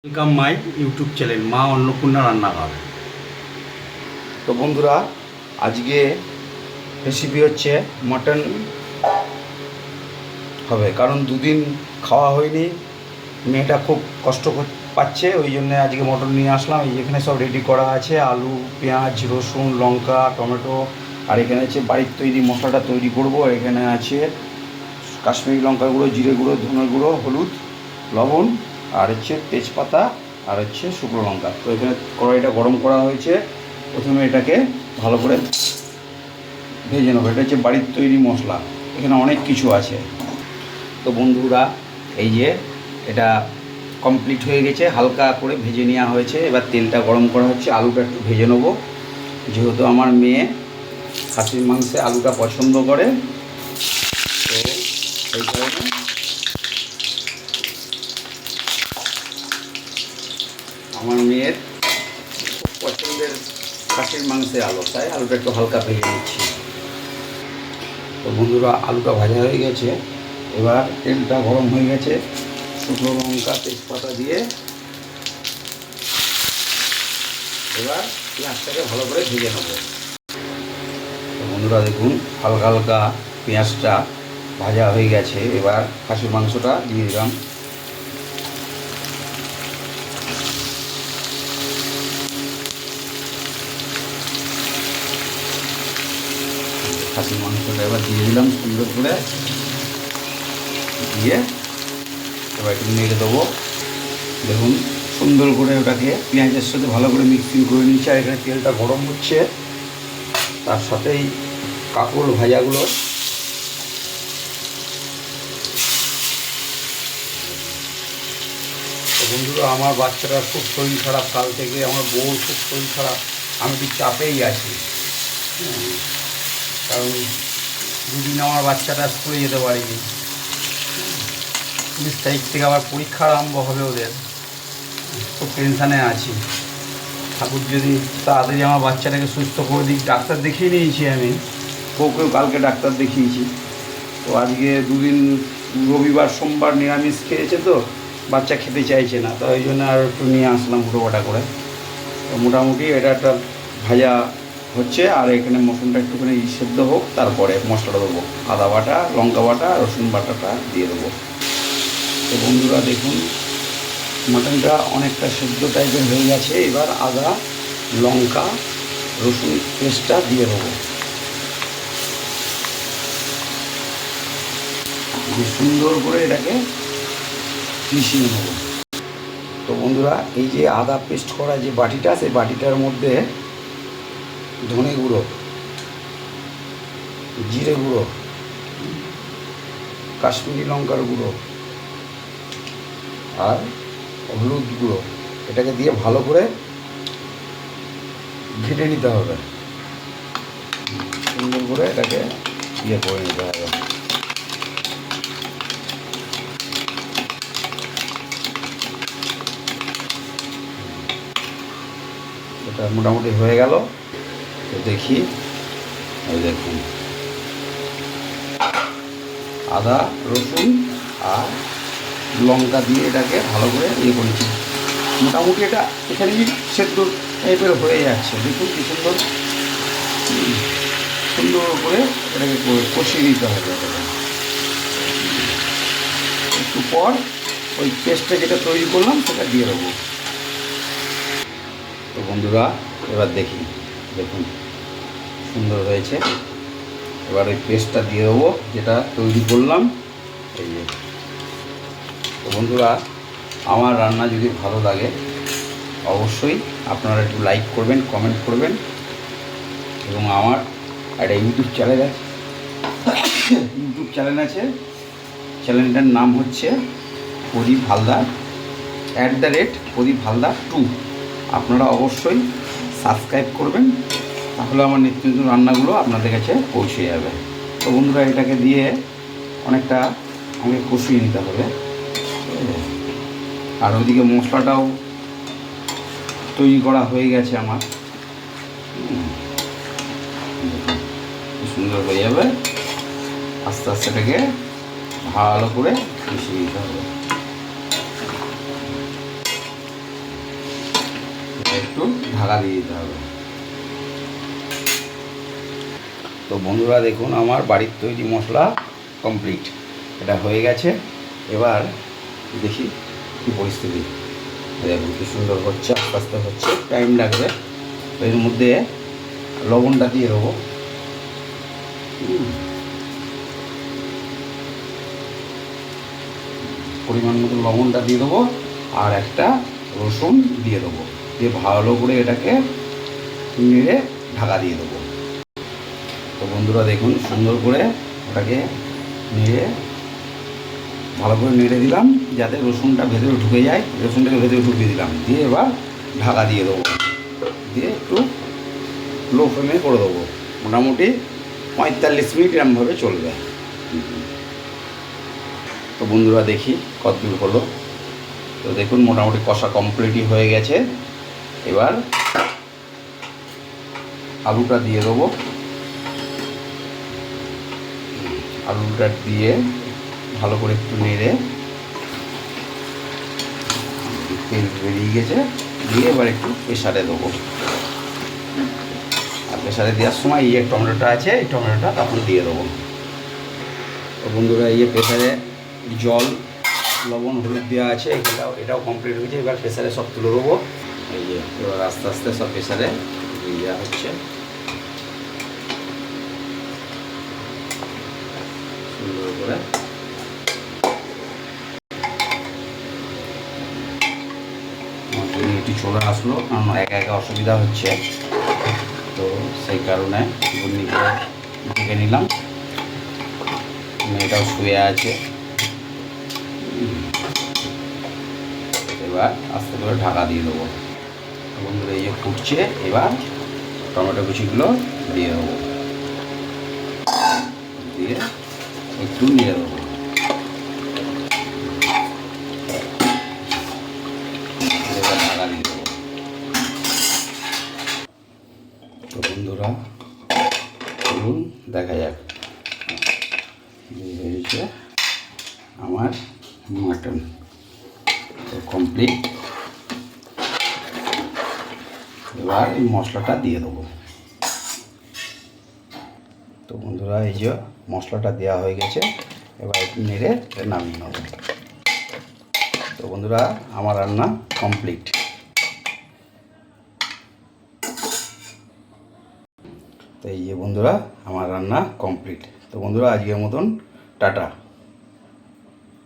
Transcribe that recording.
Welcome my YouTube channel মা অন্নপূর্ণা রান্নাঘর। তো বন্ধুরা, আজকে রেসিপি হচ্ছে মাটন হবে, কারণ দুদিন খাওয়া হয়নি, মেয়েটা খুব কষ্ট পাচ্ছে, ওই জন্য আজকে মটন নিয়ে আসলাম। এই এখানে সব রেডি করা আছে, আলু, পেঁয়াজ, রসুন, লঙ্কা, টমেটো, আর এখানে আছে বাড়ির তৈরি মশলাটা তৈরি করব। এখানে আছে কাশ্মীরি লঙ্কা গুঁড়ো, জিরে গুঁড়ো, ধনে গুঁড়ো, হলুদ, লবণ, আর হচ্ছে তেজপাতা, আর হচ্ছে শুকনো লঙ্কা। তো এখানে কড়াইটা গরম করা হয়েছে। প্রথমে এটাকে ভালো করে ভেজে নেবো। এটা হচ্ছে বাড়ির তৈরি মশলা, এখানে অনেক কিছু আছে। তো বন্ধুরা, এই যে এটা কমপ্লিট হয়ে গেছে, হালকা করে ভেজে নেওয়া হয়েছে। এবার তেলটা গরম করা হচ্ছে, আলুটা একটু ভেজে নেবো। যেহেতু আমার মেয়ে খাসির মাংসে আলুটা পছন্দ করে, তো এই কারণে আমার মেয়ের খুব পছন্দের খাসির মাংসে আলু, তাই আলুটা একটু হালকা ভেজে নিচ্ছি। তো বন্ধুরা, আলুটা ভাজা হয়ে গেছে। এবার তেলটা গরম হয়ে গেছে, শুকনো লঙ্কা, তেজপাতা দিয়ে এবার পেঁয়াজটাকে ভালো করে ভেজে নেব। তো বন্ধুরা দেখুন, হালকা হালকা পেঁয়াজটা ভাজা হয়ে গেছে। এবার খাসির মাংসটা দিয়ে দিলাম। খাসির মাংসটা এবার দিয়ে দিলাম সুন্দর করে, দিয়ে এবার একটু নেড়ে দেবো। দেখুন সুন্দর করে ওটাকে পেঁয়াজের সাথে ভালো করে মিক্সিং করে নিচ্ছে। আর এখানে তেলটা গরম হচ্ছে, তার সাথেই কাঁকরোল ভাজাগুলো তো বন্ধুরা, আমার বাচ্চাটার খুব শরীর খারাপ, কাল থেকে আমার বউর খুব শরীর খারাপ, আমি একটু চাপেই আছি। কারণ দুদিন আমার বাচ্চাটা স্কুলে যেতে পারিনি। 20 তারিখ থেকে আবার পরীক্ষা আরম্ভ হবে ওদের, খুব টেনশানে আছি। ঠাকুর যদি তাড়াতাড়ি আমার বাচ্চাটাকে সুস্থ করে দিক। ডাক্তার দেখিয়ে নিয়েছি আমি, ওকেও কালকে ডাক্তার দেখিয়েছি। তো আজকে দুদিন, রবিবার সোমবার নিরামিষ খেয়েছে, তো বাচ্চা খেতে চাইছে না, তো ওই জন্য আর একটু নিয়ে আসলাম হুটোপাটা করে। তো মোটামুটি এটা একটা ভাজা হচ্ছে, আর এখানে মটনটা একটুখানি সেদ্ধ হোক, তারপরে মশলাটা দেবো। আদা বাটা, লঙ্কা বাটা, রসুন বাটাটা দিয়ে দেবো। তো বন্ধুরা দেখুন, মাটনটা অনেকটা সেদ্ধ টাইপের হয়ে গেছে। এবার আদা, লঙ্কা, রসুন পেস্টটা দিয়ে দেবো। সুন্দর করে এটাকে মিশিয়ে নেব। তো বন্ধুরা, এই যে আদা পেস্ট করা যে বাটিটা, সেই বাটিটার মধ্যে ধনে গুঁড়ো, জিরে গুঁড়ো, কাশ্মীরি লঙ্কার গুঁড়ো আর হলুদ গুঁড়ো, এটাকে দিয়ে ভালো করে ঘেটে নিতে হবে। সুন্দর করে এটাকে ইয়ে করে নিতে হবে। এটা মোটামুটি হয়ে গেল। তো দেখি, ওই দেখুন আদা, রসুন আর লঙ্কা দিয়ে এটাকে ভালো করে ইয়ে করেছি। মোটামুটি এটা এখানেই সেদ্ধ টাইপের হয়ে যাচ্ছে। দেখুন কি সুন্দর, সুন্দর করে এটাকে কষিয়ে দিতে হবে। একটু পর ওই পেস্টটা যেটা তৈরি করলাম সেটা দিয়ে দেবো। তো বন্ধুরা, এবার দেখি, দেখুন সুন্দর হয়েছে। এবার ওই পেস্টটা দিয়ে দেবো যেটা তৈরি করলাম, এই যে। তো বন্ধুরা, আমার রান্না যদি ভালো লাগে অবশ্যই আপনারা একটু লাইক করবেন, কমেন্ট করবেন, এবং আমার একটা ইউটিউব চ্যানেল আছে। চ্যানেলটার নাম হচ্ছে প্রদীপ হালদার, @প্রদীপ হালদার 2। আপনারা অবশ্যই সাবস্ক্রাইব করবেন, তাহলে আমার নিত্য নতুন রান্নাগুলো আপনাদের কাছে পৌঁছে যাবে। তো বন্ধুরা, এটাকে দিয়ে অনেকটা আমাকে কষিয়ে নিতে হবে। আর ওইদিকে মশলাটাও তৈরি করা হয়ে গেছে আমার, সুন্দর হয়ে যাবে। আস্তে আস্তে এটাকে ভালো করে মিশিয়ে দিতে হবে। একটু ঢাকা দিয়ে দিতে হবে। তো বন্ধুরা দেখুন, আমার বাড়ির তৈরি মশলা কমপ্লিট, এটা হয়ে গেছে। এবার দেখি কী পরিস্থিতি। দেখুন কি সুন্দর হচ্ছে, আস্তে আস্তে হচ্ছে, টাইম লাগবে। এর মধ্যে লবণটা দিয়ে দেবো। পরিমাণ মতো লবণটা দিয়ে দেবো, আর একটা রসুন দিয়ে দেবো, দিয়ে ভালো করে এটাকে নেড়ে ঢাকা দিয়ে দেবো। তো বন্ধুরা দেখুন, সুন্দর করে ওটাকে নেড়ে ভালো করে নেড়ে দিলাম, যাতে রসুনটা ভেতরে ঢুকে যায়। রসুনটাকে ভেতরে ঢুকিয়ে দিলাম, দিয়ে এবার ঢাকা দিয়ে দেবো, দিয়ে একটু লো ফ্লেমে করে দেবো। মোটামুটি 45 মিনিট এরমভাবে চলবে। তো বন্ধুরা দেখি কতদূর হলো। তো দেখুন মোটামুটি কষা কমপ্লিটই হয়ে গেছে। এবার আলুটা দিয়ে দেবো। আলুটা দিয়ে ভালো করে একটু নেড়ে, তেল বেরিয়ে গেছে, দিয়ে এবার একটু প্রেসারে দেবো। আর প্রেসারে দেওয়ার সময় এই টমেটোটা আছে, এই টমেটোটা তখন দিয়ে দেবো। তো বন্ধুরা প্রেসারে জল, লবণ, হলুদ দেওয়া আছে, এটাও কমপ্লিট হয়েছে। এবার প্রেসারে সব তুলে দেবো। এই যে এবার আস্তে আস্তে সব প্রেসারে দিয়ে দেওয়া হচ্ছে। সুন্দর করে একটু চলে আসলো, কারণ একা একা অসুবিধা হচ্ছে, তো সেই কারণে ঘূর্ণিকে ঢেকে নিলাম। মেয়েটাও শুয়ে আছে। এবার আস্তে করে ঢাকা দিয়ে দেবো। বন্ধুরা ফুটছে, এবার টমেটো কুচিগুলো দিয়ে দেবো, দিয়ে একটু নিয়ে দেবো। এবার ঢাকা দিয়ে দেবো। তো বন্ধুরা চলুন দেখা যাক। হয়েছে আমার মাটন তো কমপ্লিট। এবার এই মশলাটা দিয়ে দেবো। তো বন্ধুরা এই যে মশলাটা দেওয়া হয়ে গেছে, এবার একটু নেড়ে নামিয়ে নেব। তো বন্ধুরা আমার রান্না কমপ্লিট। তো এই যে বন্ধুরা আমার রান্না কমপ্লিট। তো বন্ধুরা আজকের মতন টাটা।